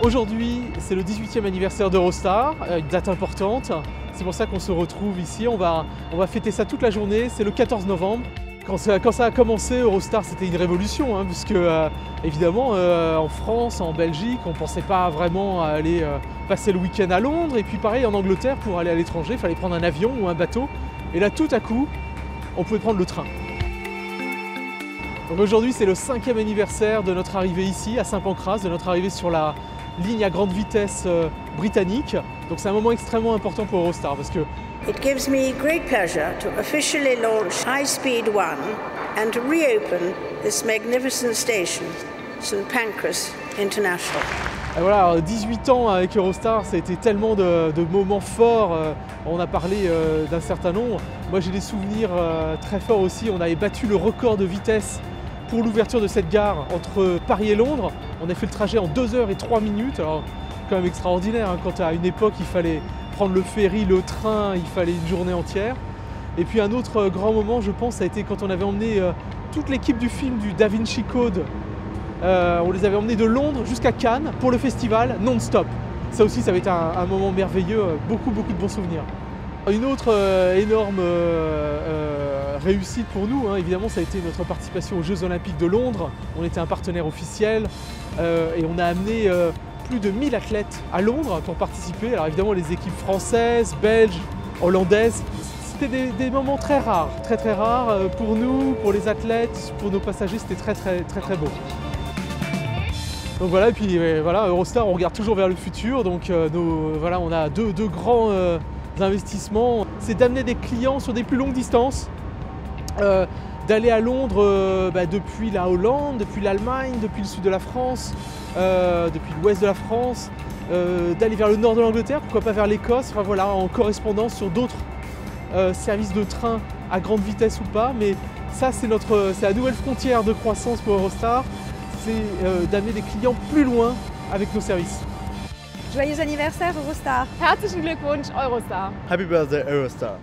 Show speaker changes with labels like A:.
A: Aujourd'hui, c'est le 18e anniversaire d'Eurostar, une date importante. C'est pour ça qu'on se retrouve ici. On va fêter ça toute la journée, c'est le 14 novembre. Quand ça a commencé, Eurostar, c'était une révolution, puisque évidemment, en France, en Belgique, on ne pensait pas vraiment aller passer le week-end à Londres. Et puis pareil, en Angleterre, pour aller à l'étranger, il fallait prendre un avion ou un bateau. Et là, tout à coup, on pouvait prendre le train. Donc aujourd'hui, c'est le 5e anniversaire de notre arrivée ici, à Saint-Pancras, de notre arrivée sur la ligne à grande vitesse britannique. Donc c'est un moment extrêmement important pour Eurostar parce que
B: It gives me great pleasure to officially launch High Speed 1 and to reopen this magnificent station, St Pancras International.
A: Et voilà, 18 ans avec Eurostar, ça a été tellement de moments forts. On a parlé d'un certain nombre. Moi j'ai des souvenirs très forts aussi. On avait battu le record de vitesse pour l'ouverture de cette gare entre Paris et Londres. On a fait le trajet en 2 heures et 3 minutes. Alors quand même extraordinaire, quand à une époque il fallait prendre le ferry, le train, il fallait une journée entière. Et puis un autre grand moment, je pense, ça a été quand on avait emmené toute l'équipe du film du Da Vinci Code. On les avait emmenés de Londres jusqu'à Cannes pour le festival non-stop. Ça aussi, ça avait été un moment merveilleux, beaucoup de bons souvenirs. Une autre énorme réussite pour nous, évidemment, ça a été notre participation aux Jeux Olympiques de Londres. On était un partenaire officiel et on a amené plus de 1000 athlètes à Londres pour participer. Alors évidemment, les équipes françaises, belges, hollandaises. C'était des moments très rares pour nous, pour les athlètes, pour nos passagers. C'était très beau. Donc voilà, et puis voilà, Eurostar, on regarde toujours vers le futur. Donc voilà, on a deux grands investissements. C'est d'amener des clients sur des plus longues distances, d'aller à Londres depuis la Hollande, depuis l'Allemagne, depuis le sud de la France, depuis l'ouest de la France, d'aller vers le nord de l'Angleterre, pourquoi pas vers l'Écosse, enfin voilà, en correspondance sur d'autres services de train à grande vitesse ou pas. Mais ça, c'est la nouvelle frontière de croissance pour Eurostar, c'est d'amener des clients plus loin avec nos services.
C: Joyeux anniversaire Eurostar!
D: Herzlichen Glückwunsch, Eurostar!
E: Happy birthday, Eurostar!